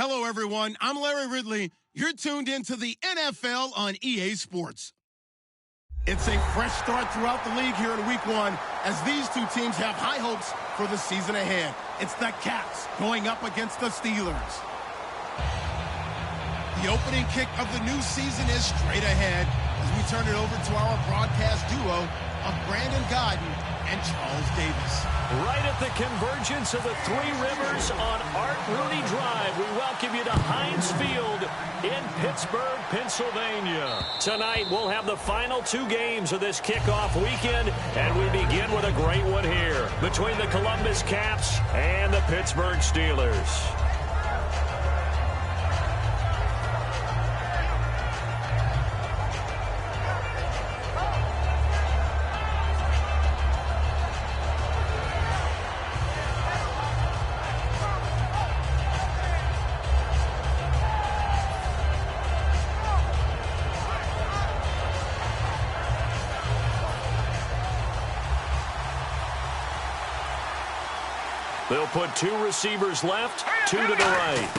Hello, everyone. I'm Larry Ridley. You're tuned into the NFL on EA Sports. It's a fresh start throughout the league here in Week 1 as these two teams have high hopes for the season ahead. It's the Cats going up against the Steelers. The opening kick of the new season is straight ahead as we turn it over to our broadcast duo of Brandon Godden and Charles Davis. Right at the convergence of the Three Rivers on Art Rooney Drive, we welcome you to Heinz Field in Pittsburgh, Pennsylvania. Tonight, we'll have the final two games of this kickoff weekend, and we begin with a great one here between the Columbus Caps and the Pittsburgh Steelers. They'll put two receivers left, two to the right.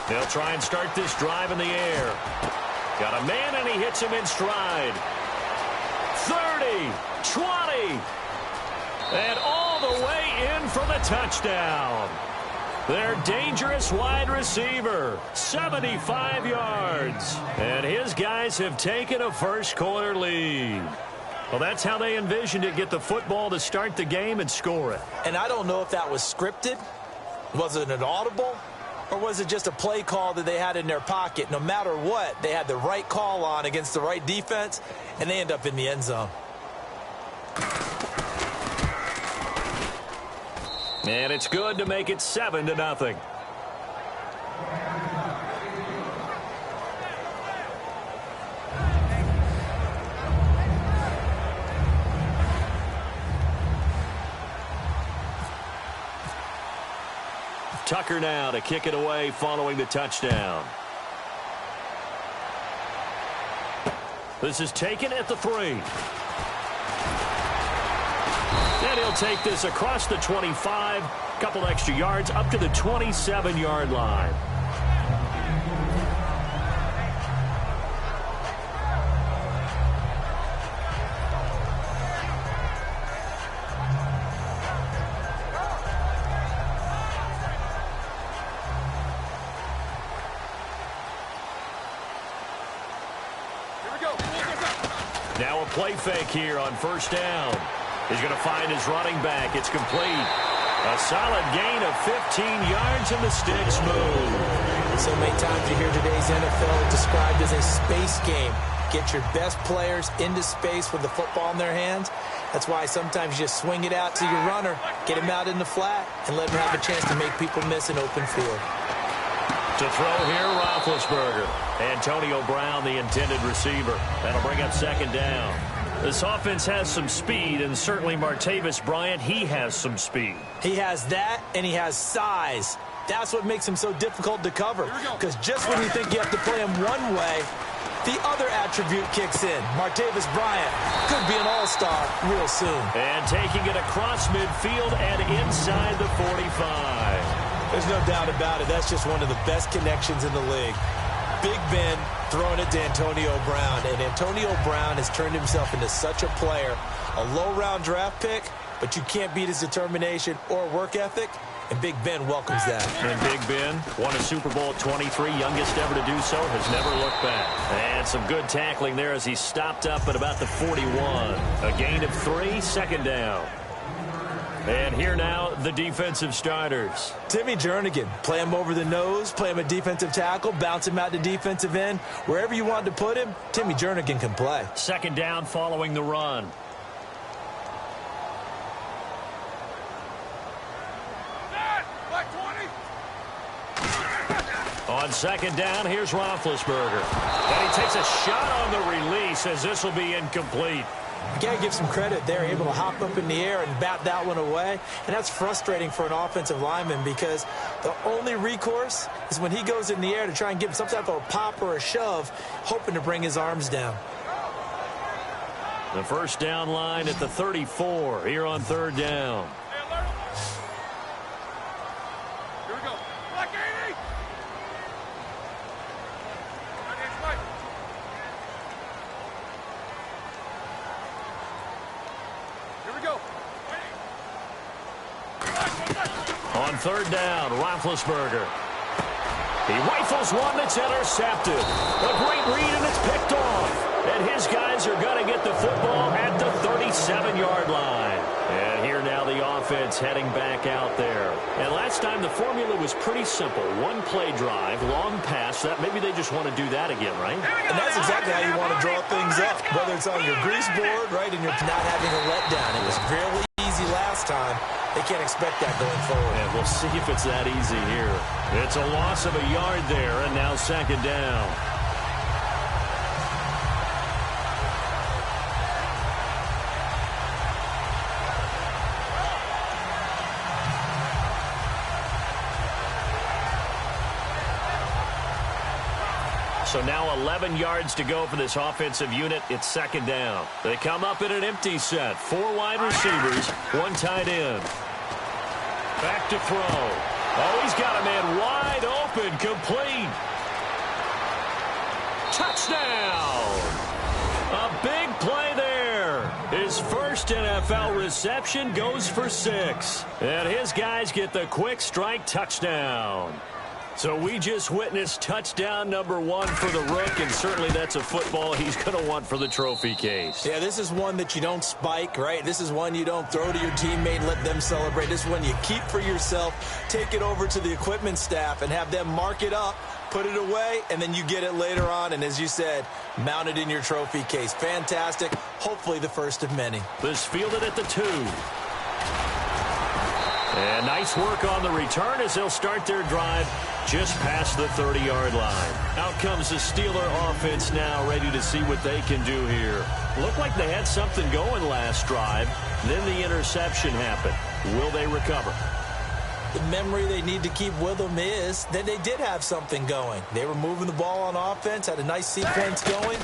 They'll try and start this drive in the air. Got a man, and he hits him in stride. 30, 20, and all the way in for the touchdown. Their dangerous wide receiver, 75 yards. And his guys have taken a first-quarter lead. Well, that's how they envisioned it, get the football to start the game and score it. And I don't know if that was scripted. Was it an audible? Or was it just a play call that they had in their pocket? No matter what, they had the right call on against the right defense, and they end up in the end zone. And it's good to make it 7-0. Tucker now to kick it away following the touchdown. This is taken at the 3. And he'll take this across the 25, couple extra yards up to the 27-yard line. Now a play fake here on first down. He's going to find his running back. It's complete. A solid gain of 15 yards, and the sticks move. So many times you hear today's NFL described as a space game. Get your best players into space with the football in their hands. That's why sometimes you just swing it out to your runner, get him out in the flat, and let him have a chance to make people miss an open field. To throw here, Roethlisberger. Antonio Brown, the intended receiver. That'll bring up second down. This offense has some speed, and certainly Martavis Bryant, he has some speed. He has that, and he has size. That's what makes him so difficult to cover. Because just when you think you have to play him one way, the other attribute kicks in. Martavis Bryant could be an all-star real soon. And taking it across midfield and inside the 45. There's no doubt about it. That's just one of the best connections in the league. Big Ben throwing it to Antonio Brown. And Antonio Brown has turned himself into such a player. A low-round draft pick, but you can't beat his determination or work ethic. And Big Ben welcomes that. And Big Ben won a Super Bowl at 23, youngest ever to do so, has never looked back. And some good tackling there as he stopped up at about the 41. A gain of 3, second down. And here now, the defensive starters. Timmy Jernigan, play him over the nose, play him a defensive tackle, bounce him out to defensive end. Wherever you want to put him, Timmy Jernigan can play. Second down following the run. On second down, here's Roethlisberger. And he takes a shot on the release as this will be incomplete. You got to give some credit. They're able to hop up in the air and bat that one away. And that's frustrating for an offensive lineman because the only recourse is when he goes in the air to try and give him some type of a pop or a shove, hoping to bring his arms down. The first down line at the 34 here on third down. third down, Roethlisberger. He rifles one that's intercepted. A great read, and it's picked off. And his guys are going to get the football at the 37-yard line. And here now the offense heading back out there. And last time the formula was pretty simple. One play drive, long pass. That maybe they just want to do that again, right? And that's exactly how you want to draw things up. Whether it's on your grease board, right, and you're not having a letdown. It was fairly easy last time. They can't expect that going forward. And we'll see if it's that easy here. It's a loss of a yard there, and now second down. So now 11 yards to go for this offensive unit. It's second down. They come up in an empty set. 4 wide receivers, 1 tight end. Back to throw. Oh, he's got a man wide open, complete. Touchdown! A big play there. His first NFL reception goes for 6. And his guys get the quick strike touchdown. So we just witnessed touchdown number 1 for the Rook, and certainly that's a football he's going to want for the trophy case. Yeah, this is one that you don't spike, right? This is one you don't throw to your teammate and let them celebrate. This is one you keep for yourself, take it over to the equipment staff, and have them mark it up, put it away, and then you get it later on, and as you said, mount it in your trophy case. Fantastic. Hopefully the first of many. This fielded at the 2. And nice work on the return as they'll start their drive just past the 30-yard line. Out comes the Steeler offense now, ready to see what they can do here. Looked like they had something going last drive. Then the interception happened. Will they recover? The memory they need to keep with them is that they did have something going. They were moving the ball on offense, had a nice sequence going.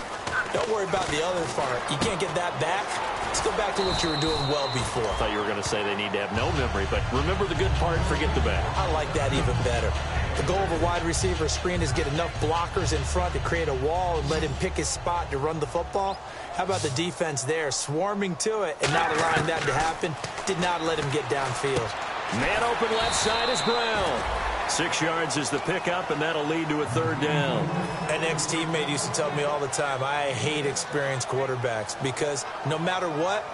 Don't worry about the other part. You can't get that back. Let's go back to what you were doing well before. I thought you were going to say they need to have no memory, but remember the good part, forget the bad. I like that even better. The goal of a wide receiver screen is get enough blockers in front to create a wall and let him pick his spot to run the football. How about the defense there, swarming to it and not allowing that to happen? Did not let him get downfield. Man open left side is Brown. 6 yards is the pickup, and that'll lead to a third down. An ex-teammate used to tell me all the time, I hate experienced quarterbacks because no matter what,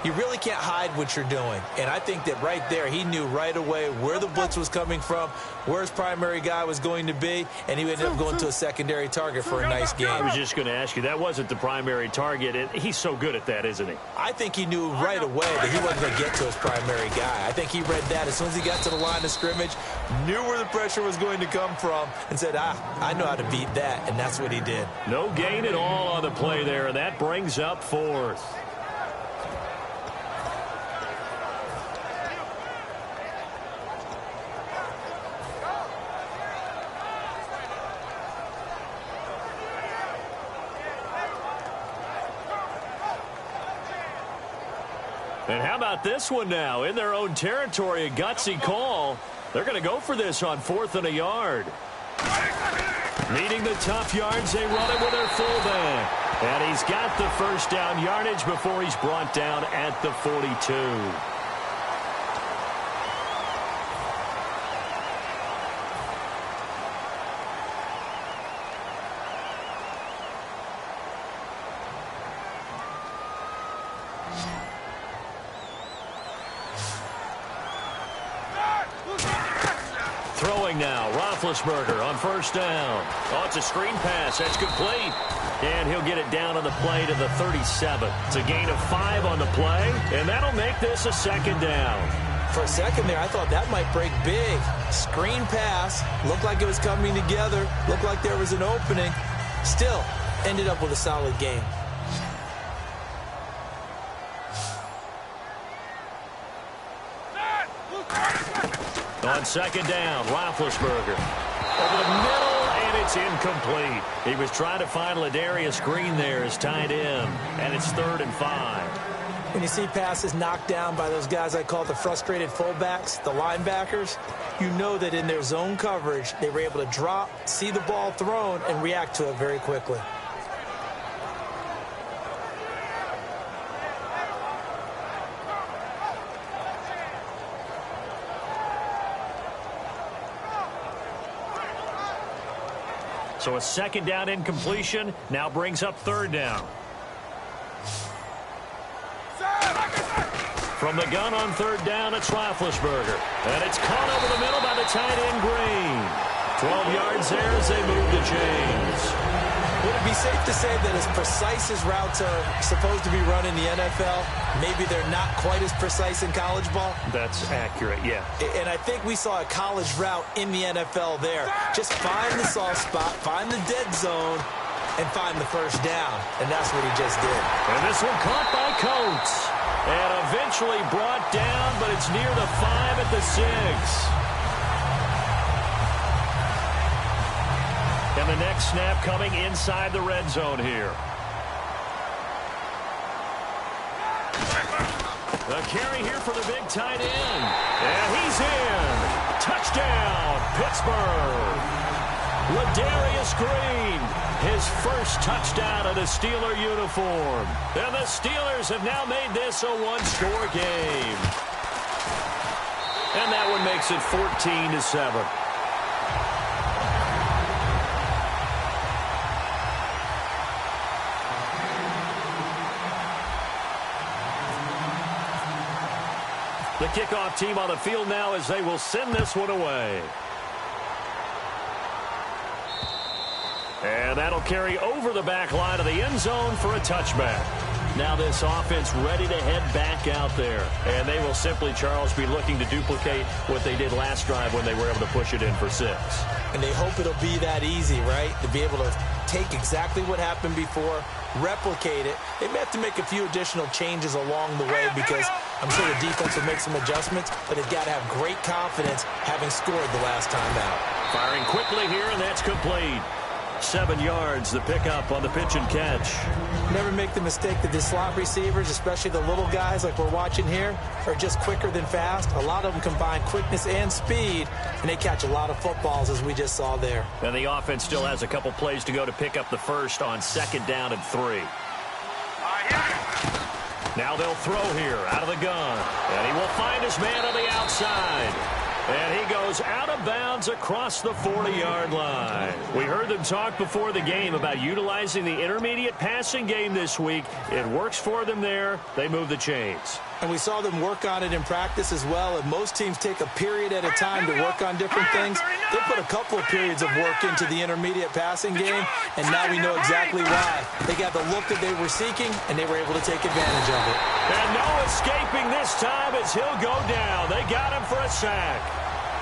you really can't hide what you're doing. And I think that right there, he knew right away where the blitz was coming from, where his primary guy was going to be, and he ended up going to a secondary target for a nice game. I was just going to ask you, that wasn't the primary target, and he's so good at that, isn't he? I think he knew right away that he wasn't going to get to his primary guy. I think he read that as soon as he got to the line of scrimmage, knew where the pressure was going to come from, and said, I know how to beat that, and that's what he did. No gain at all on the play there, and that brings up 4th. And how about this one now? In their own territory, a gutsy call. They're going to go for this on 4th and a yard. Needing the tough yards, they run it with their fullback. And he's got the first down yardage before he's brought down at the 42. Throwing now, Roethlisberger on first down. Oh, it's a screen pass. That's complete. And he'll get it down on the play to the 37. It's a gain of 5 on the play, and that'll make this a second down. For a second there, I thought that might break big. Screen pass. Looked like it was coming together. Looked like there was an opening. Still, ended up with a solid game. On second down, Roethlisberger. Over the middle, and it's incomplete. He was trying to find Ladarius Green there as tight end, and it's 3rd and 5. When you see passes knocked down by those guys I call the frustrated fullbacks, the linebackers, you know that in their zone coverage, they were able to drop, see the ball thrown, and react to it very quickly. So a second down incompletion now brings up third down. From the gun on third down, it's Roethlisberger. And it's caught over the middle by the tight end, Green. 12 yards there as they move the chains. Would it be safe to say that as precise as routes are supposed to be run in the NFL, maybe they're not quite as precise in college ball? That's accurate, yeah. And I think we saw a college route in the NFL there. Just find the soft spot, find the dead zone, and find the first down. And that's what he just did. And this one caught by Coates. And eventually brought down, but it's near the 5 at the 6. And the next snap coming inside the red zone here. The carry here for the big tight end. And he's in. Touchdown, Pittsburgh. Ladarius Green, his first touchdown in a Steeler uniform. And the Steelers have now made this a one-score game. And that one makes it 14-7. The kickoff team on the field now as they will send this one away. And that'll carry over the back line of the end zone for a touchback. Now this offense ready to head back out there. And they will simply, Charles, be looking to duplicate what they did last drive when they were able to push it in for 6. And they hope it'll be that easy, right? To be able to take exactly what happened before, replicate it. They may have to make a few additional changes along the way because I'm sure the defense will make some adjustments, but they've got to have great confidence having scored the last time out. Firing quickly here, and that's complete. 7 yards, the pickup on the pitch and catch. Never make the mistake that the slot receivers, especially the little guys like we're watching here, are just quicker than fast. A lot of them combine quickness and speed, and they catch a lot of footballs, as we just saw there. And the offense still has a couple plays to go to pick up the first on 2nd down and 3. Now they'll throw here out of the gun. And he will find his man on the outside. And he goes out of bounds across the 40-yard line. We heard them talk before the game about utilizing the intermediate passing game this week. It works for them there. They move the chains. And we saw them work on it in practice as well. And most teams take a period at a time to work on different things. They put a couple of periods of work into the intermediate passing game, and now we know exactly why. They got the look that they were seeking, and they were able to take advantage of it. And no escaping this time as he'll go down. They got him for a sack.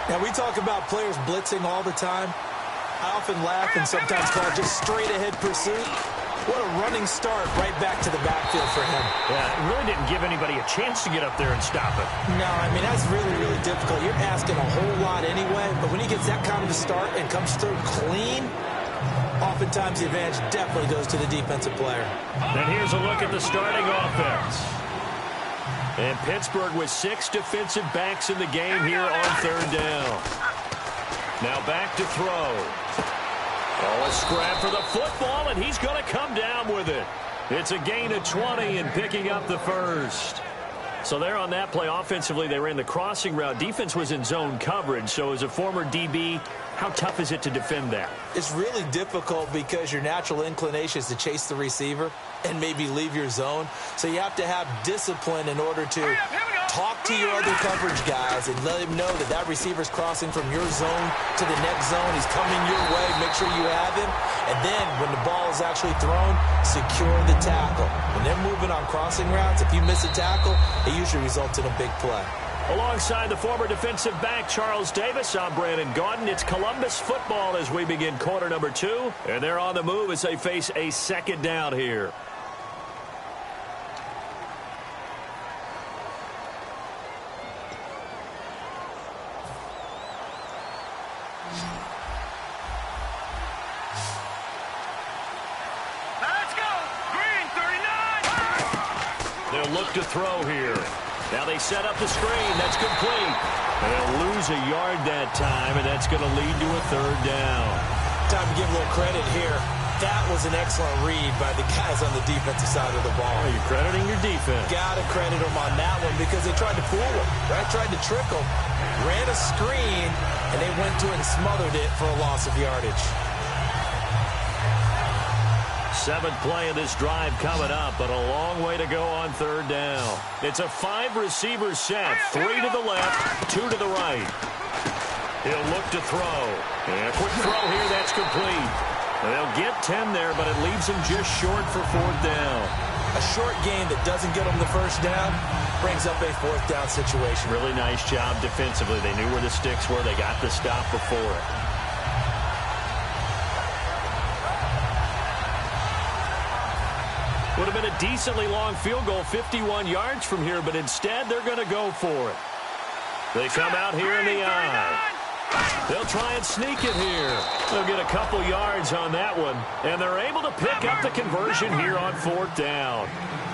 Now, we talk about players blitzing all the time. I often laugh and sometimes call it just straight-ahead pursuit. What a running start right back to the backfield for him. Yeah, it really didn't give anybody a chance to get up there and stop it. No, I mean, that's really, really difficult. You're asking a whole lot anyway, but when he gets that kind of a start and comes through clean, oftentimes the advantage definitely goes to the defensive player. And here's a look at the starting offense. And Pittsburgh with 6 defensive backs in the game here on 3rd down. Now back to throw. Oh, a scrap for the football, and he's going to come down with it. It's a gain of 20 and picking up the first. So there on that play, offensively, they ran the crossing route. Defense was in zone coverage, so as a former DB, how tough is it to defend that? It's really difficult because your natural inclination is to chase the receiver and maybe leave your zone. So you have to have discipline in order to talk to your other coverage guys and let him know that that receiver's crossing from your zone to the next zone. He's coming your way. Make sure you have him. And then when the ball is actually thrown, secure the tackle. When they're moving on crossing routes, if you miss a tackle, it usually results in a big play. Alongside the former defensive back, Charles Davis, I'm Brandon Gaudin. It's Columbus football as we begin quarter number 2. And they're on the move as they face a 2nd down here. They'll look to throw here. Now they set up the screen. That's complete. And they'll lose a yard that time, and that's going to lead to a 3rd down. Time to give a little credit here. That was an excellent read by the guys on the defensive side of the ball. Oh, you're crediting your defense. Got to credit them on that one because they tried to fool him, right? Tried to trick him. Ran a screen, and they went to it and smothered it for a loss of yardage. Seventh play of this drive coming up, but a long way to go on third down. It's a 5-receiver set. 3 to the left, 2 to the right. He'll look to throw. And a quick throw here, that's complete. They'll get 10 there, but it leaves them just short for fourth down. A short game that doesn't get them the first down brings up a fourth down situation. Really nice job defensively. They knew where the sticks were. They got the stop before it. Would have been a decently long field goal, 51 yards from here, but instead they're going to go for it. They come out here in the eye. They'll try and sneak it here. They'll get a couple yards on that one, and they're able to pick up the conversion here on fourth down.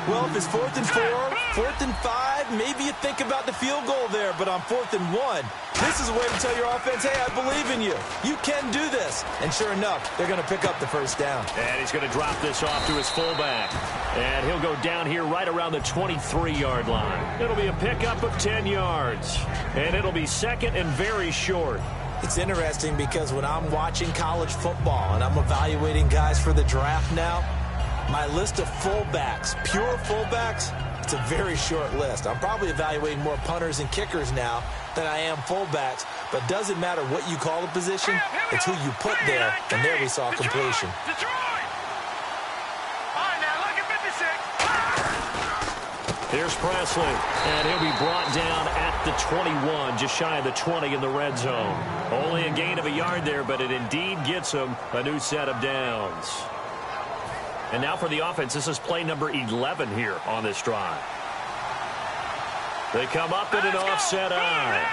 Well, if it's 4th and 4, 4th and 5, maybe you think about the field goal there, but on 4th and 1, this is a way to tell your offense, hey, I believe in you. You can do this. And sure enough, they're going to pick up the first down. And he's going to drop this off to his fullback. And he'll go down here right around the 23-yard line. It'll be a pickup of 10 yards. And it'll be second and very short. It's interesting because when I'm watching college football and I'm evaluating guys for the draft now, my list of fullbacks, pure fullbacks, it's a very short list. I'm probably evaluating more punters and kickers now than I am fullbacks, but doesn't matter what you call the position, it's who you put there, and there we saw completion. Here's Presley, and he'll be brought down at the 21, just shy of the 20 in the red zone. Only a gain of a yard there, but it indeed gets him a new set of downs. And now for the offense, this is play number 11 here on this drive. They come up in an offset eye.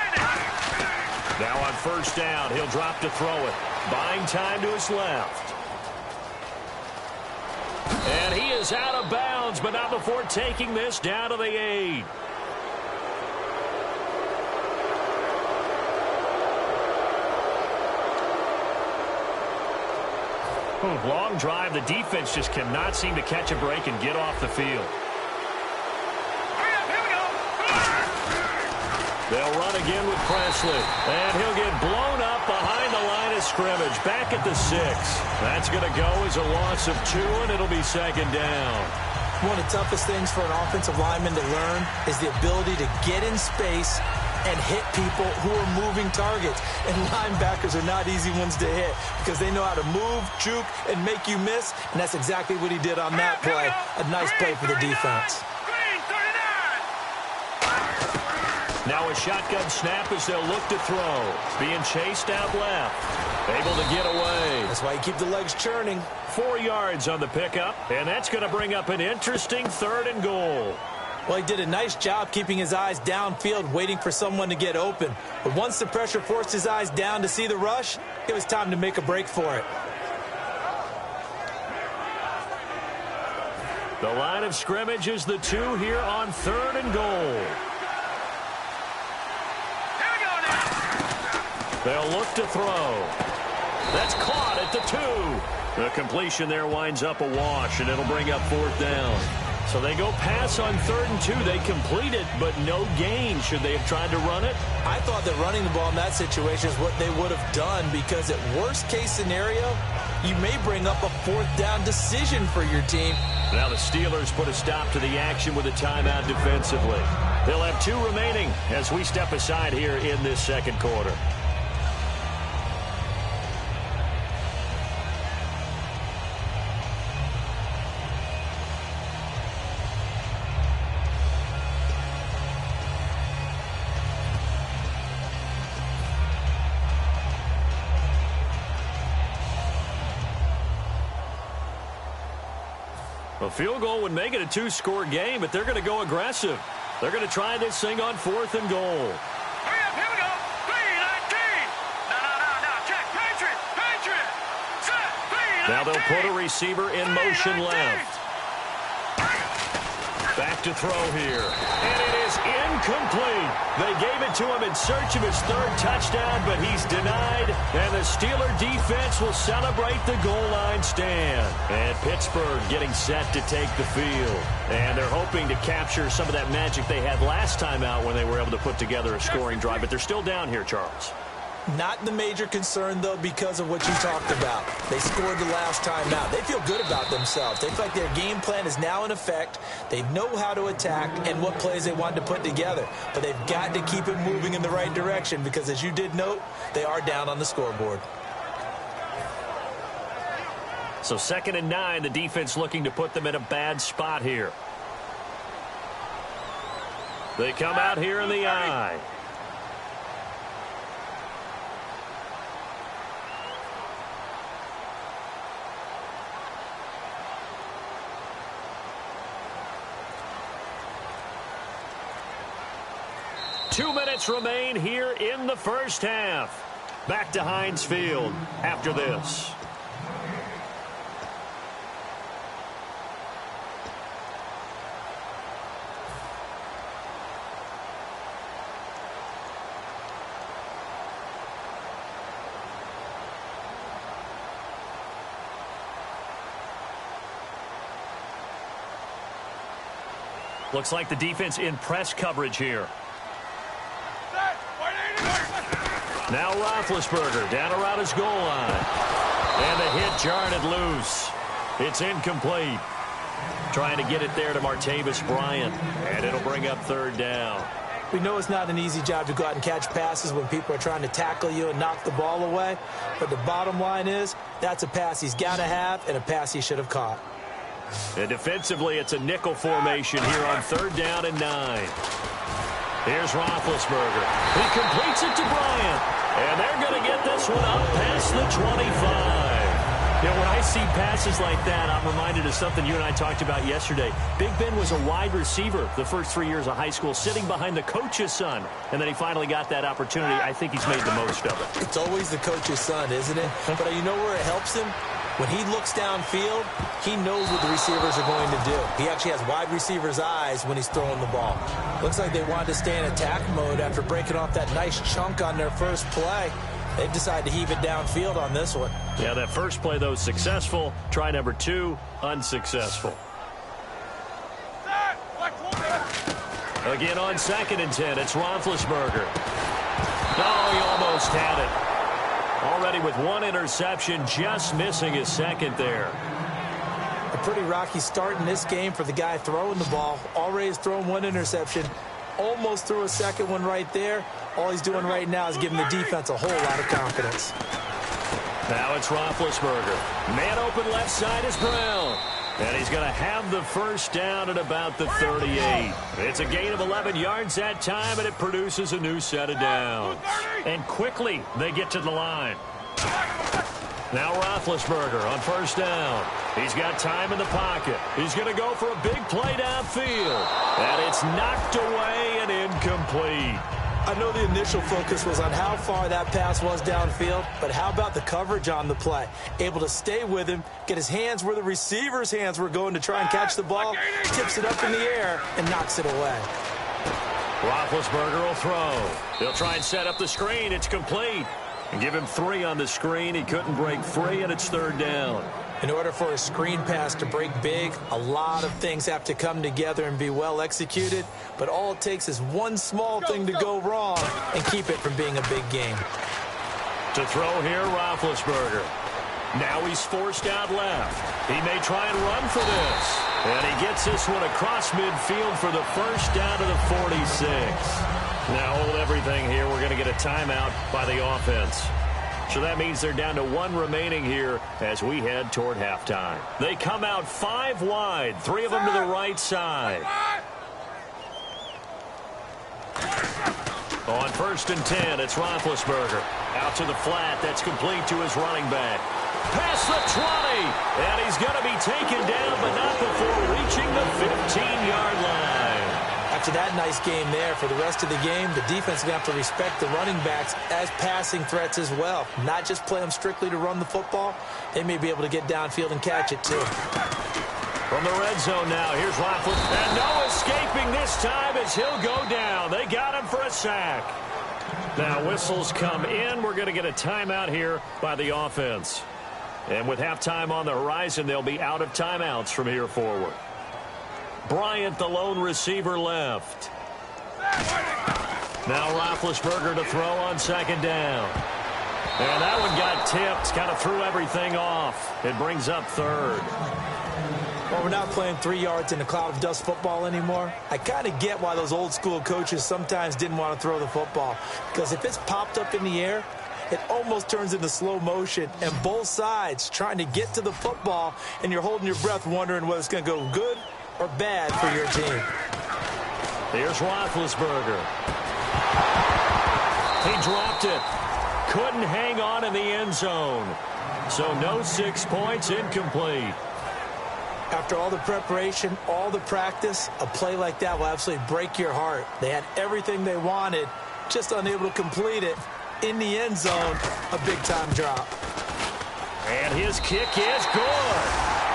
Now on first down, he'll drop to throw it. Buying time to his left. And he is out of bounds, but not before taking this down to the 8. Long drive. The defense just cannot seem to catch a break and get off the field. They'll run again with Presley. And he'll get blown up behind the line of scrimmage. Back at the 6. That's going to go as a loss of 2, and it'll be second down. One of the toughest things for an offensive lineman to learn is the ability to get in space and hit people who are moving targets. And linebackers are not easy ones to hit because they know how to move, juke, and make you miss. And that's exactly what he did on that play. A nice play for the defense. Now a shotgun snap as they'll look to throw. Being chased out left. Able to get away. That's why you keep the legs churning. 4 yards on the pickup. And that's going to bring up an interesting 3rd and goal. Well, he did a nice job keeping his eyes downfield, waiting for someone to get open. But once the pressure forced his eyes down to see the rush, it was time to make a break for it. The line of scrimmage is the 2 here on 3rd and goal. They'll look to throw. That's caught at the 2. The completion there winds up a wash, and it'll bring up 4th down. So they go pass on 3rd and 2. They complete it, but no gain. Should they have tried to run it? I thought that running the ball in that situation is what they would have done because at worst case scenario, you may bring up a 4th down decision for your team. Now the Steelers put a stop to the action with a timeout defensively. They'll have 2 remaining as we step aside here in this second quarter. A field goal would make it a 2-score game, but they're going to go aggressive. They're going to try this thing on 4th and goal. Hurry up, here we go. 3-19. No. Check. Patriot. Set. 3-19. Now they'll put a receiver in motion left. Back to throw here. And it is incomplete. They gave it to him in search of his 3rd touchdown, but he's denied. And the Steeler defense will celebrate the goal line stand. And Pittsburgh getting set to take the field. And they're hoping to capture some of that magic they had last time out when they were able to put together a scoring drive. But they're still down here, Charles. Not the major concern, though, because of what you talked about. They scored the last time out. They feel good about themselves. They feel like their game plan is now in effect. They know how to attack and what plays they want to put together. But they've got to keep it moving in the right direction because, as you did note, they are down on the scoreboard. So 2nd and 9, the defense looking to put them in a bad spot here. They come out here in the I. Two minutes remain here in the first half. Back to Heinz Field after this. Looks like the defense in press coverage here. Now Roethlisberger down around his goal line. And the hit jarred it loose. It's incomplete. Trying to get it there to Martavis Bryant. And it'll bring up 3rd down. We know it's not an easy job to go out and catch passes when people are trying to tackle you and knock the ball away. But the bottom line is, that's a pass he's got to have and a pass he should have caught. And defensively, it's a nickel formation here on 3rd down and 9. Here's Roethlisberger. He completes it to Bryant. And they're going to get this one up past the 25. You know, when I see passes like that, I'm reminded of something you and I talked about yesterday. Big Ben was a wide receiver the first 3 years of high school, sitting behind the coach's son. And then he finally got that opportunity. I think he's made the most of it. It's always the coach's son, isn't it? But you know where it helps him? When he looks downfield, he knows what the receivers are going to do. He actually has wide receivers' eyes when he's throwing the ball. Looks like they wanted to stay in attack mode after breaking off that nice chunk on their first play. They've decided to heave it downfield on this one. Yeah, that first play, though, successful. Try number 2, unsuccessful. Again on 2nd and 10, it's Roethlisberger. Oh, he almost had it. Already with 1 interception, just missing his 2nd there. A pretty rocky start in this game for the guy throwing the ball. Already has thrown 1 interception. Almost threw a 2nd one right there. All he's doing right now is giving the defense a whole lot of confidence. Now it's Roethlisberger. Man open left side is Brown. And he's going to have the first down at about the 38. It's a gain of 11 yards that time, and it produces a new set of downs. And quickly, they get to the line. Now Roethlisberger on 1st down. He's got time in the pocket. He's going to go for a big play downfield. And it's knocked away and incomplete. I know the initial focus was on how far that pass was downfield, but how about the coverage on the play? Able to stay with him, get his hands where the receiver's hands were going to try and catch the ball, tips it up in the air, and knocks it away. Roethlisberger will throw. They'll try and set up the screen. It's complete. And give him 3 on the screen. He couldn't break free, and it's 3rd down. In order for a screen pass to break big, a lot of things have to come together and be well executed. But all it takes is one small thing to go wrong and keep it from being a big game. To throw here, Roethlisberger. Now he's forced out left. He may try and run for this. And he gets this one across midfield for the first down to the 46. Now hold everything here. We're going to get a timeout by the offense. So that means they're down to 1 remaining here as we head toward halftime. They come out 5 wide, 3 of them to the right side. On 1st and 10, it's Roethlisberger. Out to the flat. That's complete to his running back. Past the 20. And he's going to be taken down, but not before reaching the 15-yard line. After that nice game there, for the rest of the game, the defense is going to have to respect the running backs as passing threats as well. Not just play them strictly to run the football. They may be able to get downfield and catch it, too. From the red zone now, here's Roethlisberger. And no escaping this time as he'll go down. They got him for a sack. Now whistles come in. We're going to get a timeout here by the offense. And with halftime on the horizon, they'll be out of timeouts from here forward. Bryant, the lone receiver, left. Now Roethlisberger to throw on 2nd down. And that one got tipped, kind of threw everything off. It brings up third. Well, we're not playing 3 yards in a cloud of dust football anymore. I kind of get why those old school coaches sometimes didn't want to throw the football. Because if it's popped up in the air, it almost turns into slow motion. And both sides trying to get to the football, and you're holding your breath wondering whether it's going to go good or bad for your team. Here's Roethlisberger. He dropped it. Couldn't hang on in the end zone. So no 6 points, incomplete. After all the preparation, all the practice, a play like that will absolutely break your heart. They had everything they wanted, just unable to complete it. In the end zone, a big-time drop. And his kick is good.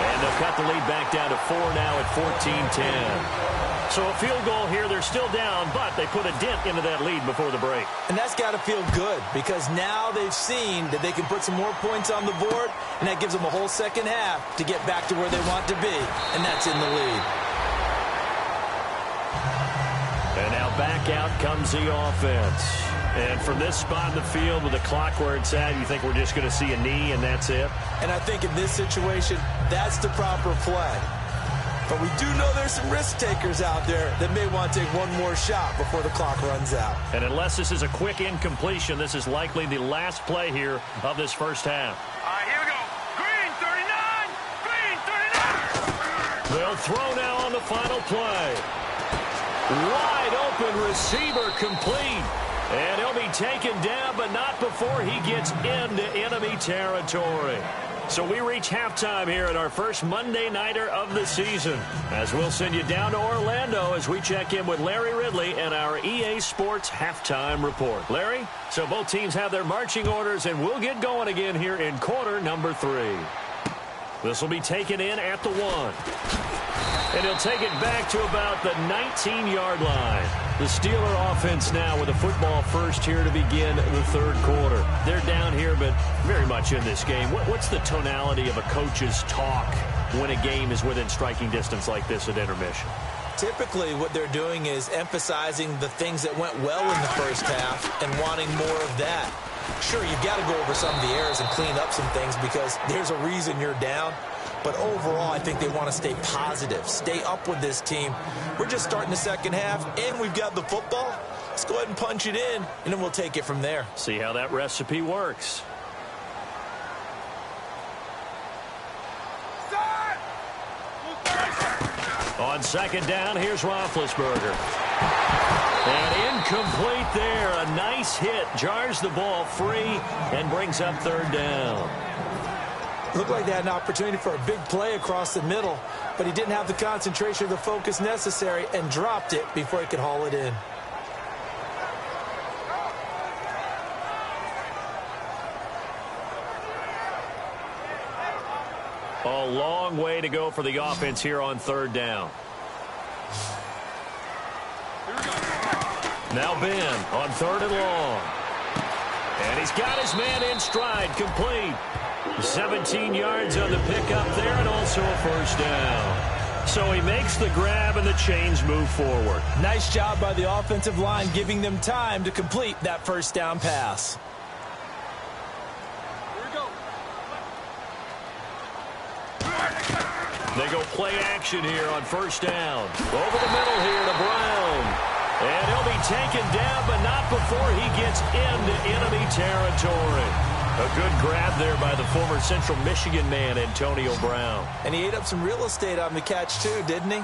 And they'll cut the lead back down to 4 now at 14-10. So a field goal here. They're still down, but they put a dent into that lead before the break. And that's got to feel good because now they've seen that they can put some more points on the board, and that gives them a whole second half to get back to where they want to be, and that's in the lead. And now back out comes the offense. And from this spot in the field with the clock where it's at, you think we're just going to see a knee and that's it? And I think in this situation, that's the proper play. But we do know there's some risk takers out there that may want to take one more shot before the clock runs out. And unless this is a quick incompletion, this is likely the last play here of this first half. All right, here we go. Green 39. Green 39. They'll throw now on the final play. Wide open receiver complete. And he'll be taken down, but not before he gets into enemy territory. So we reach halftime here at our first Monday Nighter of the season, as we'll send you down to Orlando as we check in with Larry Ridley and our EA Sports Halftime Report. Larry, so both teams have their marching orders, and we'll get going again here in quarter number 3. This will be taken in at the 1. And he'll take it back to about the 19-yard line. The Steeler offense now with the football first here to begin the third quarter. They're down here, but very much in this game. What's the tonality of a coach's talk when a game is within striking distance like this at intermission? Typically, what they're doing is emphasizing the things that went well in the first half and wanting more of that. Sure, you've got to go over some of the errors and clean up some things because there's a reason you're down. But overall, I think they want to stay positive, stay up with this team. We're just starting the second half, and we've got the football. Let's go ahead and punch it in, and then we'll take it from there. See how that recipe works. On second down, here's Roethlisberger. And incomplete there. A nice hit. Jars the ball free and brings up third down. Looked like they had an opportunity for a big play across the middle, but he didn't have the concentration or the focus necessary and dropped it before he could haul it in. A long way to go for the offense here on third down. Now Ben on third and long. And he's got his man in stride, complete. 17 yards on the pickup there and also a first down. So he makes the grab and the chains move forward. Nice job by the offensive line giving them time to complete that first down pass. They go play action here on first down. Over the middle here to Brown. And he'll be taken down, but not before he gets into enemy territory. A good grab there by the former Central Michigan man, Antonio Brown. And he ate up some real estate on the catch, too, didn't he?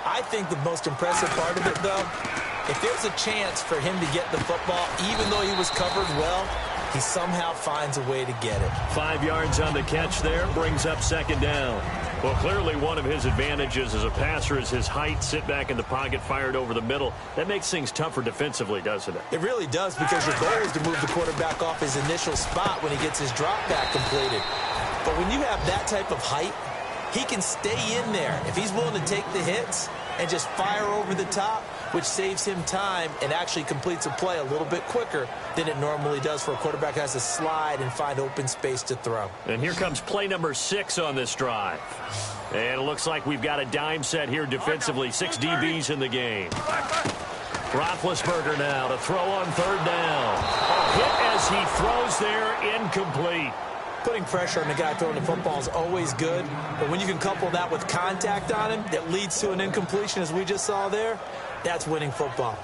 I think the most impressive part of it, though, if there's a chance for him to get the football, even though he was covered well, he somehow finds a way to get it. 5 yards on the catch there, brings up second down. Well, clearly one of his advantages as a passer is his height, sit back in the pocket, fired over the middle. That makes things tougher defensively, doesn't it? It really does, because your goal is to move the quarterback off his initial spot when he gets his drop back completed. But when you have that type of height, he can stay in there. If he's willing to take the hits and just fire over the top, which saves him time and actually completes a play a little bit quicker than it normally does for a quarterback who has to slide and find open space to throw. And here comes play number 6 on this drive. And it looks like we've got a dime set here defensively. 6 DBs in the game. Roethlisberger now to throw on third down. hit as he throws there, incomplete. Putting pressure on the guy throwing the football is always good, but when you can couple that with contact on him that leads to an incompletion, as we just saw there, that's winning football.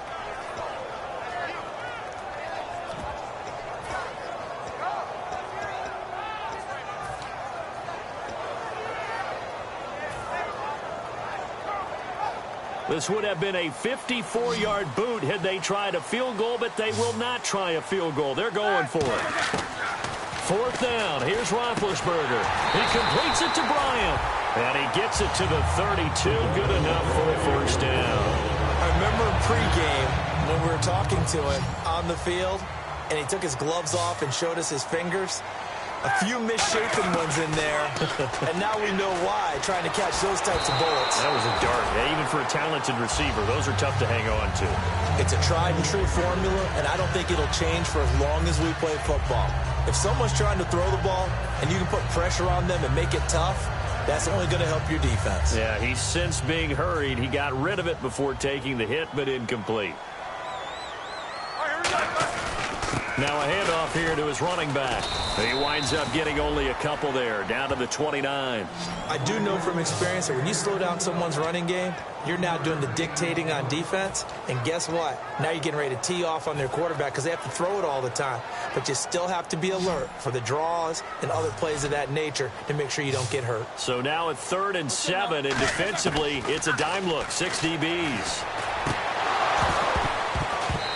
This would have been a 54-yard boot had they tried a field goal, but they will not try a field goal. They're going for it. Fourth down. Here's Roethlisberger. He completes it to Bryant. And he gets it to the 32. Good enough for a first down. I remember in pregame when we were talking to him on the field, and he took his gloves off and showed us his fingers. A few misshapen ones in there, and now we know why, trying to catch those types of bullets. That was a dart. Yeah, even for a talented receiver, those are tough to hang on to. It's a tried-and-true formula, and I don't think it'll change for as long as we play football. If someone's trying to throw the ball, and you can put pressure on them and make it tough, that's only going to help your defense. Yeah, he's since being hurried. He got rid of it before taking the hit, but incomplete. Now a handoff here to his running back. He winds up getting only a couple there, down to the 29. I do know from experience that when you slow down someone's running game, you're now doing the dictating on defense. And guess what? Now you're getting ready to tee off on their quarterback because they have to throw it all the time. But you still have to be alert for the draws and other plays of that nature to make sure you don't get hurt. So now at 3rd and 7, and defensively, it's a dime look, 6 DBs.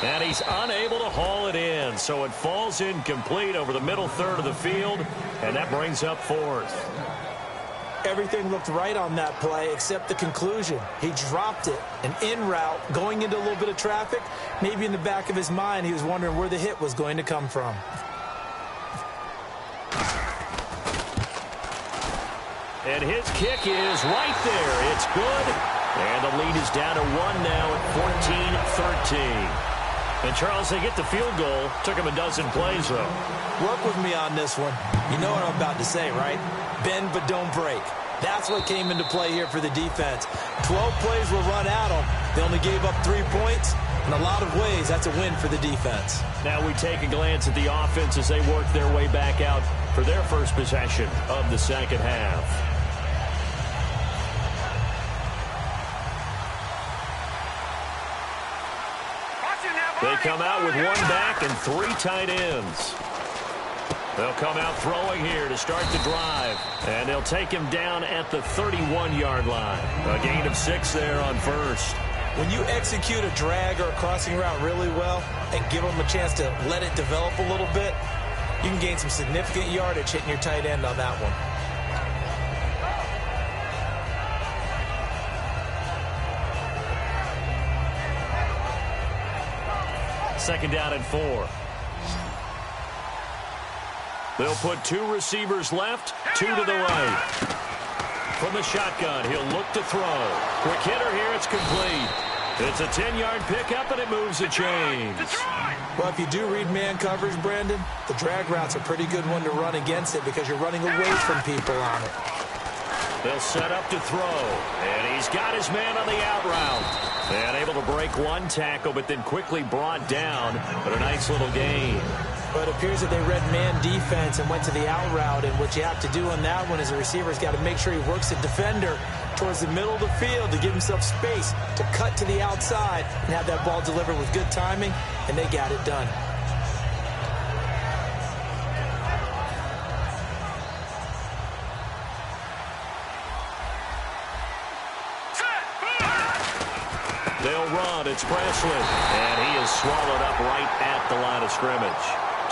And he's unable to haul it in, so it falls incomplete over the middle third of the field, and that brings up 4th. Everything looked right on that play except the conclusion. He dropped it, an in route, going into a little bit of traffic. Maybe in the back of his mind, he was wondering where the hit was going to come from. And his kick is right there. It's good. And the lead is down to 1 now at 14-13. And, Charles, they get the field goal. Took him a dozen plays, though. Work with me on this one. You know what I'm about to say, right? Bend but don't break. That's what came into play here for the defense. 12 plays were run at them. They only gave up 3 points. In a lot of ways, that's a win for the defense. Now we take a glance at the offense as they work their way back out for their first possession of the second half. They come out with 1 back and 3 tight ends. They'll come out throwing here to start the drive. And they'll take him down at the 31-yard line. A gain of 6 there on first. When you execute a drag or a crossing route really well and give them a chance to let it develop a little bit, you can gain some significant yardage hitting your tight end on that one. Second down and 4. They'll put 2 receivers left, 2 to the right. From the shotgun, he'll look to throw. Quick hitter here, it's complete. It's a 10-yard pickup, and it moves the chains. Well, if you do read man coverage, Brandon, the drag route's a pretty good one to run against it because you're running away from people on it. They'll set up to throw, and he's got his man on the out route. And able to break 1 tackle, but then quickly brought down. But a nice little gain. But it appears that they read man defense and went to the out route. And what you have to do on that one is the receiver's got to make sure he works the defender towards the middle of the field to give himself space to cut to the outside and have that ball delivered with good timing. And they got it done. They'll run. It's Presley. And he is swallowed up right at the line of scrimmage.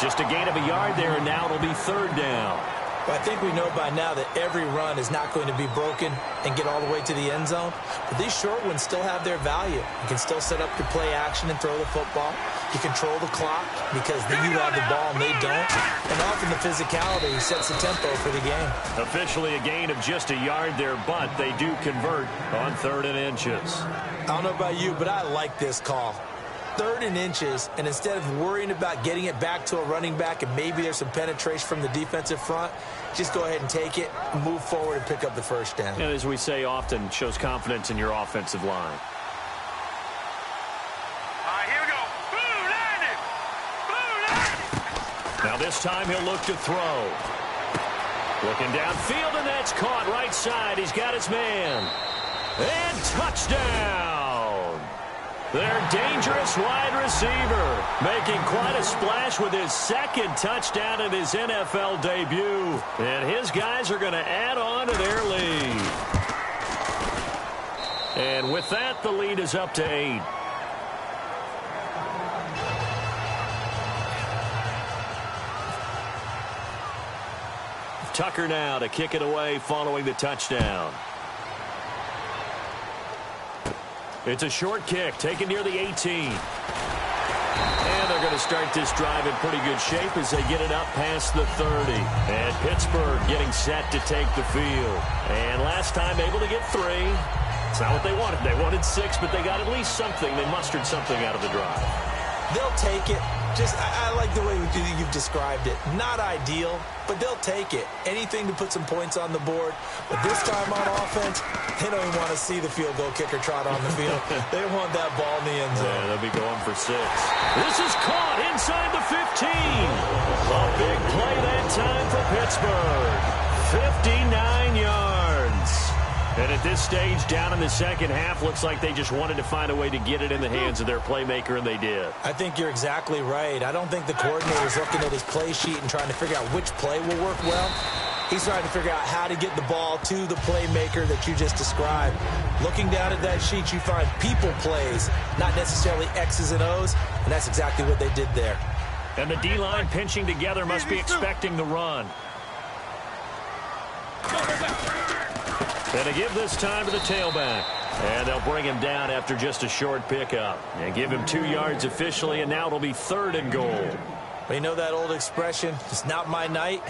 Just a gain of a yard there, and now it'll be 3rd down. But I think we know by now that every run is not going to be broken and get all the way to the end zone. But these short ones still have their value. You can still set up your play action and throw the football. You control the clock because then you have the ball and they don't. And often the physicality sets the tempo for the game. Officially a gain of just a yard there, but they do convert on 3rd and inches. I don't know about you, but I like this call. 3rd and inches, and instead of worrying about getting it back to a running back and maybe there's some penetration from the defensive front, just go ahead and take it, move forward, and pick up the first down. And as we say often, shows confidence in your offensive line. All right, here we go. Blue landed. Blue landed. this time he'll look to throw. Looking downfield, and that's caught right side. He's got his man. And touchdown! Their dangerous wide receiver making quite a splash with his second touchdown in his NFL debut. And his guys are going to add on to their lead. And with that, the lead is up to 8. Tucker now to kick it away following the touchdown. It's a short kick taken near the 18. And they're going to start this drive in pretty good shape as they get it up past the 30. And Pittsburgh getting set to take the field. And last time able to get 3. It's not what they wanted. They wanted 6, but they got at least something. They mustered something out of the drive. They'll take it. I like the way you've described it. Not ideal, but they'll take it. Anything to put some points on the board. But this time on offense, they don't even want to see the field goal kicker trot on the field. They want that ball in the end zone. Yeah, they'll be going for 6. This is caught inside the 15. A big play that time for Pittsburgh. 59 yards. And at this stage, down in the second half, looks like they just wanted to find a way to get it in the hands of their playmaker, and they did. I think you're exactly right. I don't think the coordinator's looking at his play sheet and trying to figure out which play will work well. He's trying to figure out how to get the ball to the playmaker that you just described. Looking down at that sheet, you find people plays, not necessarily X's and O's, and that's exactly what they did there. And the D-line pinching together must be expecting the run. And to give this time to the tailback. And they'll bring him down after just a short pickup. And give him 2 yards officially, and now it'll be 3rd and goal. Well, you know that old expression, it's not my night?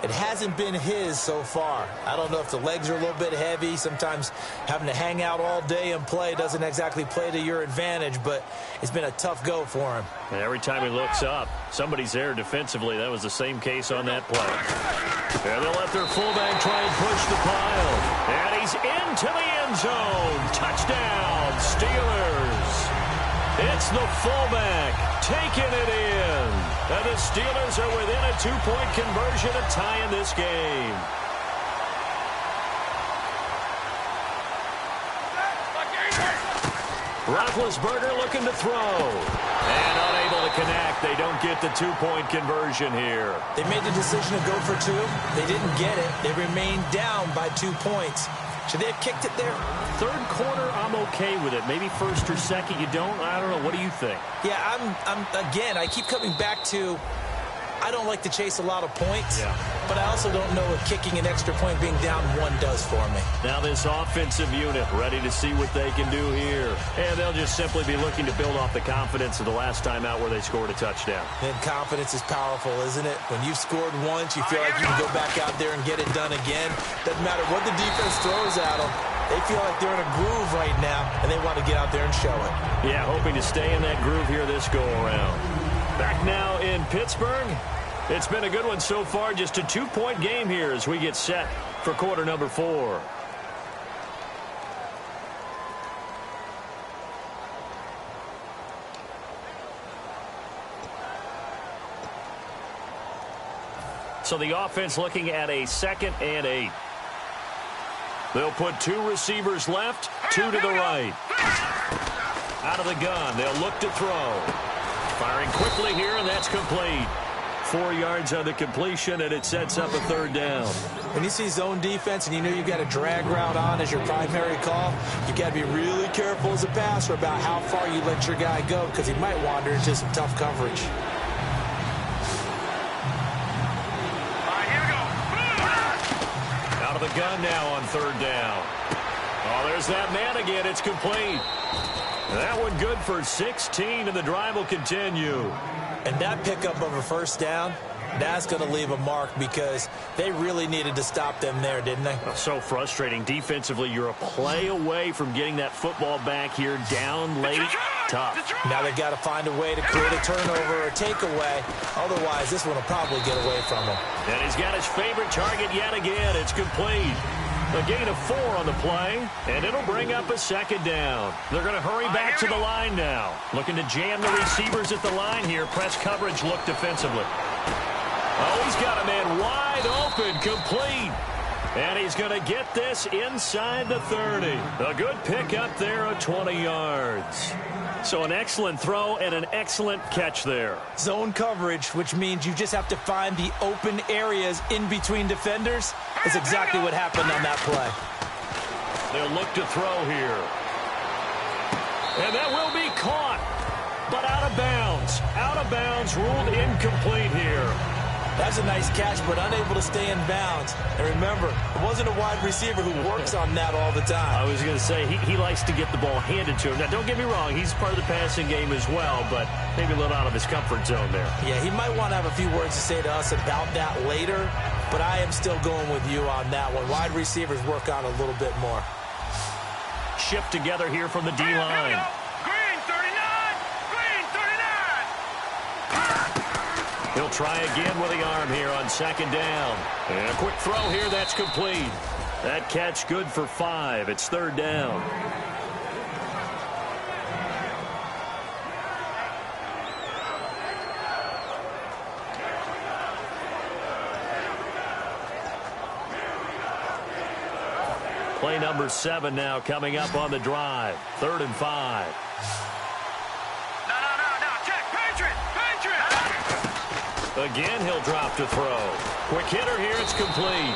It hasn't been his so far. I don't know if the legs are a little bit heavy. Sometimes having to hang out all day and play doesn't exactly play to your advantage, but it's been a tough go for him. And every time he looks up, somebody's there defensively. That was the same case on that play. And they'll let their fullback try and push the pile. And he's into the end zone. Touchdown, Steelers. It's the fullback taking it in. And the Steelers are within a 2-point conversion to tie in this game. Roethlisberger looking to throw. And unable to connect. They don't get the 2-point conversion here. They made the decision to go for 2. They didn't get it. They remained down by 2 points. Should they have kicked it there? 3rd quarter, I'm okay with it. Maybe 1st or 2nd, you don't? I don't know. What do you think? Yeah, again, I keep coming back to I don't like to chase a lot of points, but I also don't know what kicking an extra point being down 1 does for me. Now this offensive unit ready to see what they can do here. And they'll just simply be looking to build off the confidence of the last time out where they scored a touchdown. And confidence is powerful, isn't it? When you've scored once, you feel like you can go back out there and get it done again. Doesn't matter what the defense throws at them. They feel like they're in a groove right now, and they want to get out there and show it. Yeah, hoping to stay in that groove here this go-around. Back now in Pittsburgh. It's been a good one so far. Just a 2-point game here as we get set for quarter number 4. So the offense looking at a 2nd and 8. They'll put 2 receivers left, 2 to the right. Out of the gun, they'll look to throw. Firing quickly here, and that's complete. 4 yards on the completion, and it sets up a 3rd down. When you see zone defense and you know you've got a drag route on as your primary call, you've got to be really careful as a passer about how far you let your guy go because he might wander into some tough coverage. Out of the gun now on 3rd down. Oh, there's that man again. It's complete. That one good for 16, and the drive will continue. And that pickup of a 1st down, that's going to leave a mark because they really needed to stop them there, didn't they? So frustrating. Defensively, you're a play away from getting that football back here down late. Tough. Now they've got to find a way to create a turnover or takeaway. Otherwise, this one will probably get away from him. And he's got his favorite target yet again. It's complete. A gain of 4 on the play, and it'll bring up a 2nd down. They're going to hurry back to the line now. Looking to jam the receivers at the line here. Press coverage look defensively. Oh, he's got a man wide open, complete. And he's going to get this inside the 30. A good pick up there at 20 yards. So an excellent throw and an excellent catch there. Zone coverage, which means you just have to find the open areas in between defenders. That's exactly what happened on that play. They'll look to throw here. And that will be caught, but out of bounds. Out of bounds, ruled incomplete here. That's a nice catch, but unable to stay in bounds. And remember, it wasn't a wide receiver who works on that all the time. I was going to say, he likes to get the ball handed to him. Now, don't get me wrong, he's part of the passing game as well, but maybe a little out of his comfort zone there. Yeah, he might want to have a few words to say to us about that later, but I am still going with you on that one. Wide receivers work on a little bit more. Shift together here from the D-line. Green 39! Green 39! He'll try again with the arm here on second down. And a quick throw here, that's complete. That catch good for 5. It's third down. Play number 7 now coming up on the drive. 3rd and 5. No. Check. Patriot! Again, he'll drop to throw. Quick hitter here, it's complete.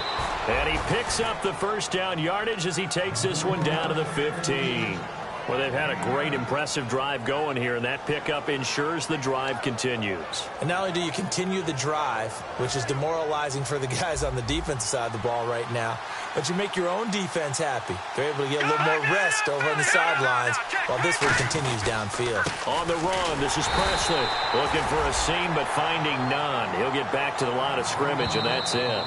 And he picks up the first down yardage as he takes this one down to the 15. Well, they've had a great, impressive drive going here, and that pickup ensures the drive continues. And not only do you continue the drive, which is demoralizing for the guys on the defensive side of the ball right now, but you make your own defense happy. They're able to get a little more rest over on the sidelines while this one continues downfield. On the run, this is Presley. Looking for a seam, but finding none. He'll get back to the line of scrimmage, and that's it.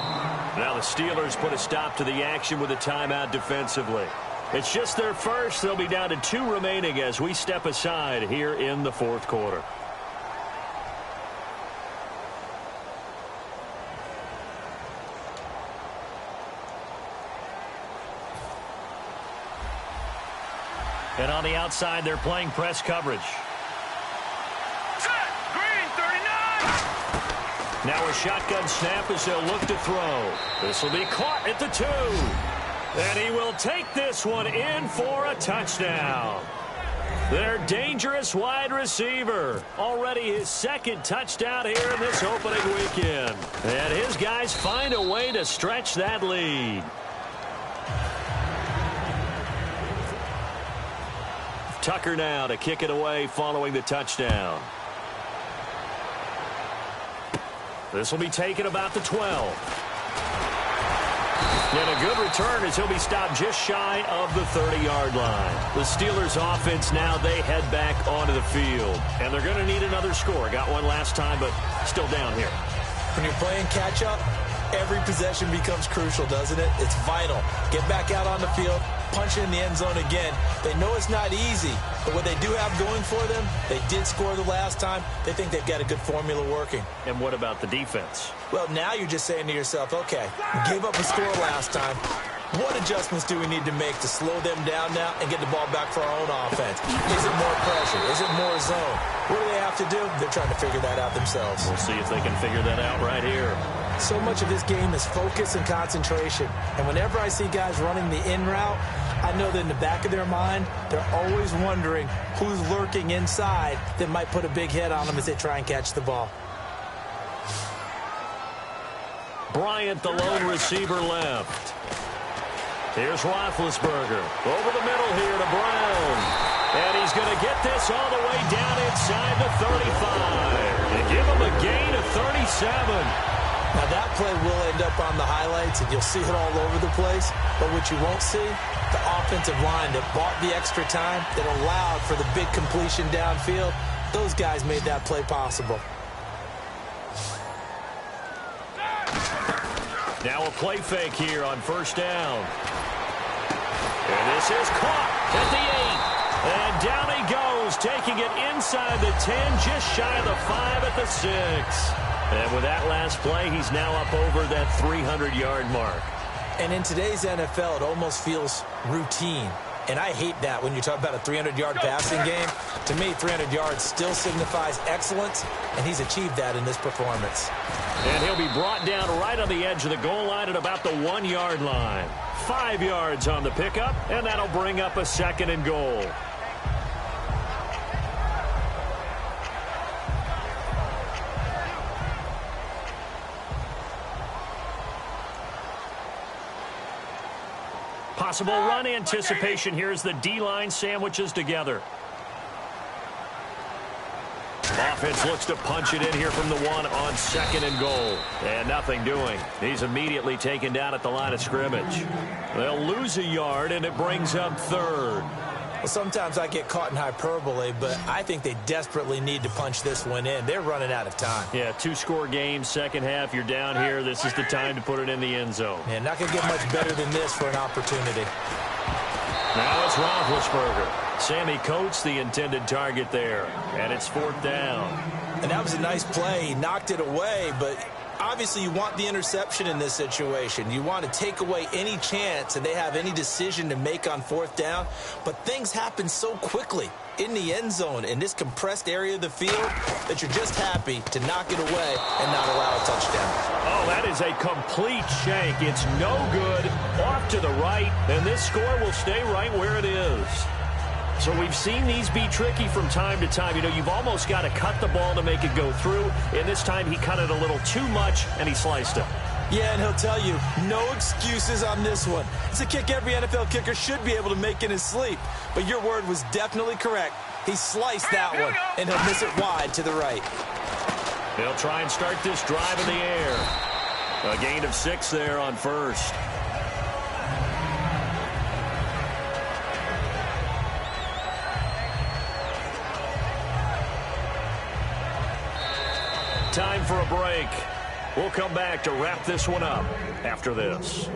Now the Steelers put a stop to the action with a timeout defensively. It's just their first. They'll be down to 2 remaining as we step aside here in the 4th quarter. And on the outside, they're playing press coverage. Set! Green 39! Now a shotgun snap as they'll look to throw. This will be caught at the 2. And he will take this one in for a touchdown. Their dangerous wide receiver. Already his 2nd touchdown here in this opening weekend. And his guys find a way to stretch that lead. Tucker now to kick it away following the touchdown. This will be taken about the 12. And a good return as he'll be stopped just shy of the 30-yard line. The Steelers offense now, they head back onto the field. And they're going to need another score. Got one last time, but still down here. When you're playing catch-up, every possession becomes crucial, doesn't it? It's vital. Get back out on the field, punch it in the end zone again. They know it's not easy, but what they do have going for them, they did score the last time. They think they've got a good formula working. And what about the defense? Well, now you're just saying to yourself, okay, we gave up a score last time. What adjustments do we need to make to slow them down now and get the ball back for our own offense? Is it more pressure? Is it more zone? What do they have to do? They're trying to figure that out themselves. We'll see if they can figure that out right here. So much of this game is focus and concentration. And whenever I see guys running the in route, I know that in the back of their mind, they're always wondering who's lurking inside that might put a big hit on them as they try and catch the ball. Bryant, the lone receiver, left. Here's Roethlisberger. Over the middle here to Brown. And he's going to get this all the way down inside the 35. And give him a gain of 37. Now that play will end up on the highlights, and you'll see it all over the place. But what you won't see, the offensive line that bought the extra time, that allowed for the big completion downfield, those guys made that play possible. Now a play fake here on first down. And this is caught at the 8. And down he goes, taking it inside the 10, just shy of the 5 at the 6. And with that last play, he's now up over that 300-yard mark. And in today's NFL, it almost feels routine. And I hate that when you talk about a 300-yard passing game. To me, 300 yards still signifies excellence, and he's achieved that in this performance. And he'll be brought down right on the edge of the goal line at about the 1-yard line. 5 yards on the pickup, and that'll bring up a 2nd and goal. Possible run anticipation here as the D-line sandwiches together. Offense looks to punch it in here from the 1 on 2nd and goal. And nothing doing. He's immediately taken down at the line of scrimmage. They'll lose a yard, and it brings up 3rd. Well, sometimes I get caught in hyperbole, but I think they desperately need to punch this one in. They're running out of time. Yeah, 2-score game, second half. You're down here. This is the time to put it in the end zone. Yeah, not going to get much better than this for an opportunity. Now it's Roethlisberger. Sammy Coates, the intended target there. And it's 4th down. And that was a nice play. He knocked it away, but obviously you want the interception in this situation. You want to take away any chance and they have any decision to make on 4th down. But things happen so quickly in the end zone in this compressed area of the field that you're just happy to knock it away and not allow a touchdown. Oh, that is a complete shank. It's no good. Off to the right, and this score will stay right where it is. So we've seen these be tricky from time to time. You know, you've almost got to cut the ball to make it go through. And this time he cut it a little too much, and he sliced it. Yeah, and he'll tell you, no excuses on this one. It's a kick every NFL kicker should be able to make in his sleep. But your word was definitely correct. He sliced that one, and he'll miss it wide to the right. They'll try and start this drive in the air. A gain of 6 there on 1st. Time for a break. We'll come back to wrap this one up after this.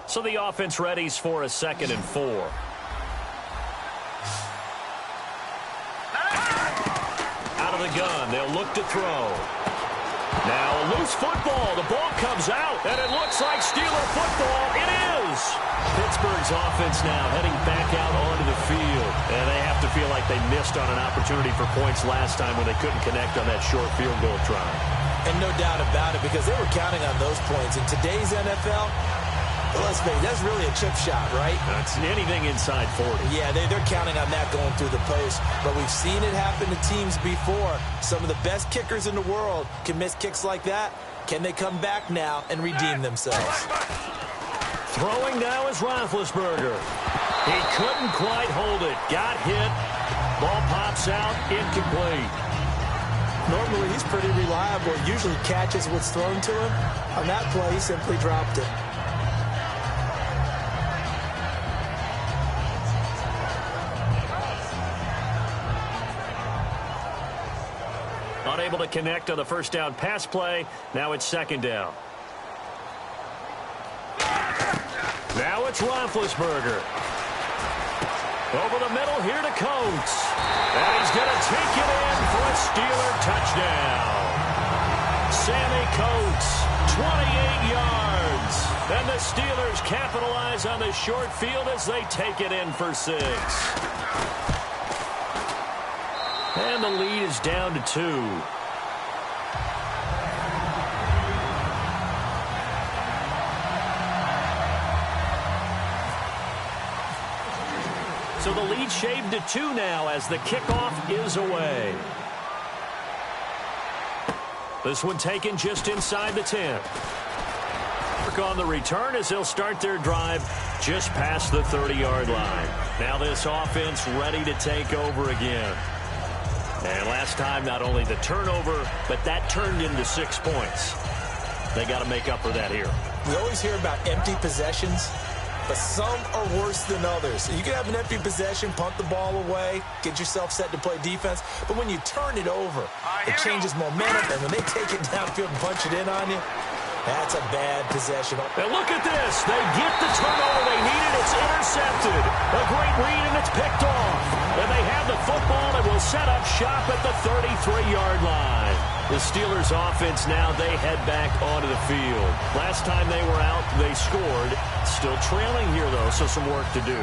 So the offense readies for a 2nd and 4. Out of the gun, they'll look to throw. Now a loose football. The ball comes out, and it looks like Steeler football. It is. Pittsburgh's offense now heading back out onto the field. And they have to feel like they missed on an opportunity for points last time when they couldn't connect on that short field goal try. And no doubt about it, because they were counting on those points. In today's NFL, let's face it, that's really a chip shot, right? That's anything inside 40. Yeah, they're counting on that going through the post. But we've seen it happen to teams before. Some of the best kickers in the world can miss kicks like that. Can they come back now and redeem themselves? Throwing now is Roethlisberger. He couldn't quite hold it. Got hit. Ball pops out. Incomplete. Normally, he's pretty reliable. Usually catches what's thrown to him. On that play, he simply dropped it. Unable to connect on the first down pass play. Now it's 2nd down. Now it's Roethlisberger. Over the middle here to Coates. And he's going to take it in for a Steeler touchdown. Sammy Coates, 28 yards. And the Steelers capitalize on the short field as they take it in for 6. And the lead is down to 2. So the lead shaved to 2 now as the kickoff is away. This one taken just inside the 10. Work on the return as they'll start their drive just past the 30-yard line. Now this offense ready to take over again. And last time, not only the turnover, but that turned into 6 points. They got to make up for that here. We always hear about empty possessions, but some are worse than others. You can have an empty possession, punt the ball away, get yourself set to play defense, but when you turn it over, it changes momentum, and when they take it downfield and punch it in on you, that's a bad possession. And look at this. They get the turnover they needed. It's intercepted. A great read, and it's picked off. And they have the football and will set up shop at the 33-yard line. The Steelers offense now, they head back onto the field. Last time they were out, they scored. Still trailing here, though, so some work to do.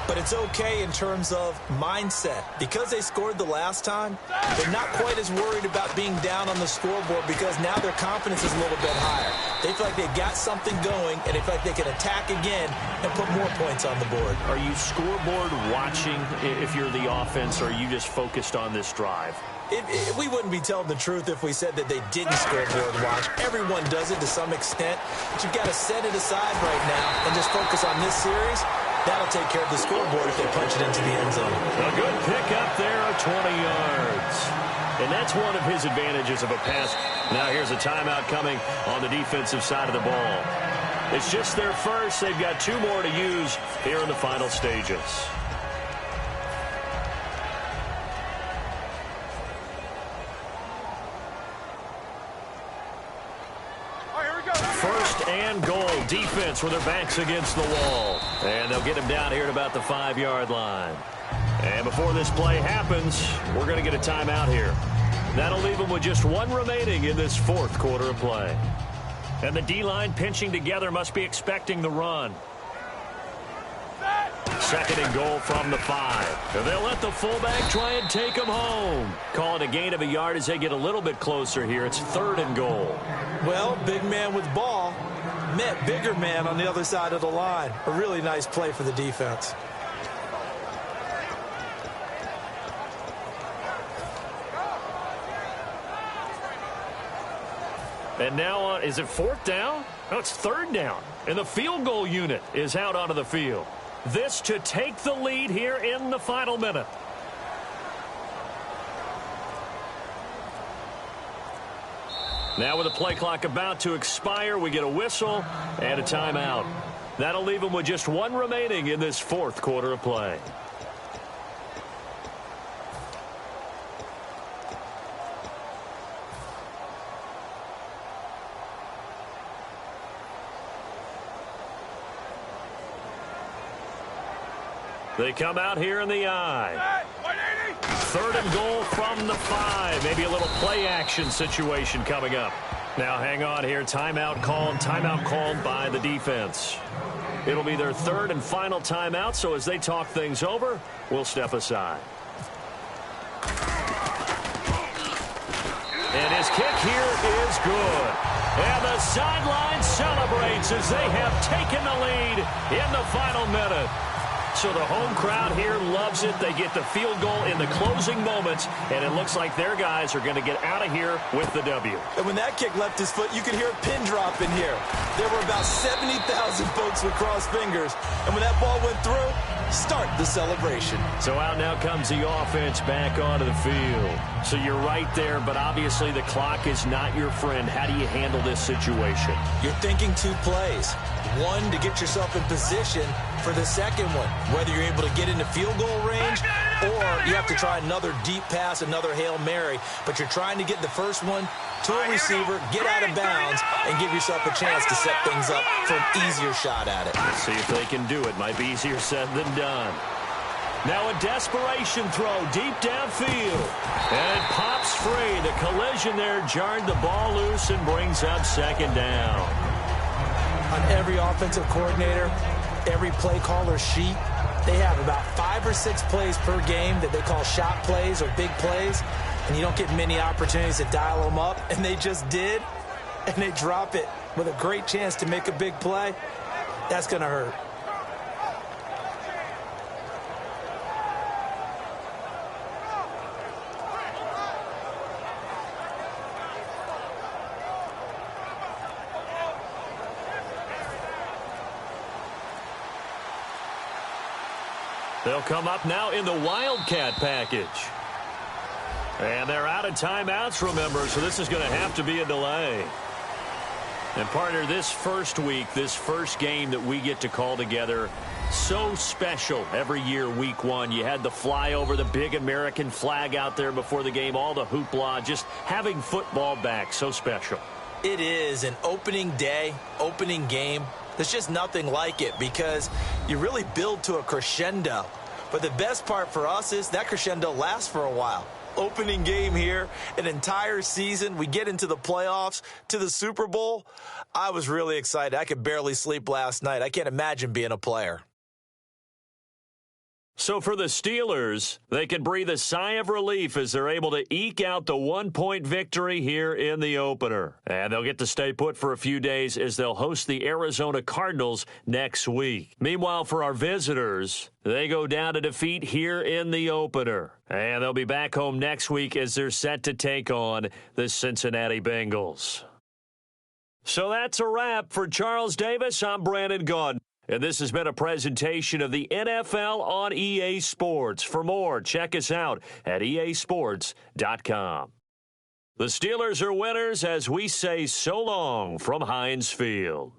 But it's okay in terms of mindset. Because they scored the last time, they're not quite as worried about being down on the scoreboard because now their confidence is a little bit higher. They feel like they've got something going, and they feel like they can attack again and put more points on the board. Are you scoreboard watching if you're the offense, or are you just focused on this drive? We wouldn't be telling the truth if we said that they didn't scoreboard watch. Everyone does it to some extent, but you've got to set it aside right now and just focus on this series. That'll take care of the scoreboard if they punch it into the end zone. A good pick up there of 20 yards. And that's one of his advantages of a pass. Now here's a timeout coming on the defensive side of the ball. It's just their first. They've got 2 more to use here in the final stages. First and goal. Defense with their backs against the wall. And they'll get him down here at about the 5-yard line. And before this play happens, we're going to get a timeout here. That'll leave them with just 1 remaining in this 4th quarter of play. And the D-line pinching together must be expecting the run. 2nd and goal from the 5. And they'll let the fullback try and take him home. Call it a gain of a yard as they get a little bit closer here. It's 3rd and goal. Well, big man with ball met bigger man on the other side of the line. A really nice play for the defense. And now, is it 4th down? No, it's 3rd down. And the field goal unit is out onto the field. This to take the lead here in the final minute. Now with the play clock about to expire, we get a whistle and a timeout. That'll leave them with just 1 remaining in this 4th quarter of play. They come out here in the I. 3rd and goal from the 5. Maybe a little play action situation coming up. Now hang on here. Timeout called by the defense. It'll be their 3rd and final timeout, so as they talk things over, we'll step aside. And his kick here is good. And the sideline celebrates as they have taken the lead in the final minute. So the home crowd here loves it. They get the field goal in the closing moments, and it looks like their guys are going to get out of here with the W. And when that kick left his foot, you could hear a pin drop in here. There were about 70,000 folks with crossed fingers. And when that ball went through, start the celebration. So out now comes the offense back onto the field. So you're right there, but obviously the clock is not your friend. How do you handle this situation? You're thinking 2 plays. 1 to get yourself in position for the second one, whether you're able to get into field goal range or you have to try another deep pass, another Hail Mary, but you're trying to get the first one to a receiver, get out of bounds, and give yourself a chance to set things up for an easier shot at it. Let's see if they can do it. Might be easier said than done. Now a desperation throw deep downfield. And it pops free. The collision there jarred the ball loose and brings up 2nd down. On every offensive coordinator, every play caller sheet, they have about 5 or 6 plays per game that they call shot plays or big plays, and you don't get many opportunities to dial them up, and they just did, and they drop it with a great chance to make a big play. That's going to hurt. They'll come up now in the Wildcat package. And they're out of timeouts, remember, so this is going to have to be a delay. And partner, this first week, this first game that we get to call together, so special every year, week 1. You had the flyover, the big American flag out there before the game, all the hoopla, just having football back, so special. It is an opening day, opening game. There's just nothing like it because you really build to a crescendo. But the best part for us is that crescendo lasts for a while. opening game here, an entire season. We get into the playoffs, to the Super Bowl. I was really excited. I could barely sleep last night. I can't imagine being a player. So for the Steelers, they can breathe a sigh of relief as they're able to eke out the 1-point victory here in the opener. And they'll get to stay put for a few days as they'll host the Arizona Cardinals next week. Meanwhile, for our visitors, they go down to defeat here in the opener. And they'll be back home next week as they're set to take on the Cincinnati Bengals. So that's a wrap. For Charles Davis, I'm Brandon Gaudin. And this has been a presentation of the NFL on EA Sports. For more, check us out at easports.com. The Steelers are winners as we say so long from Heinz Field.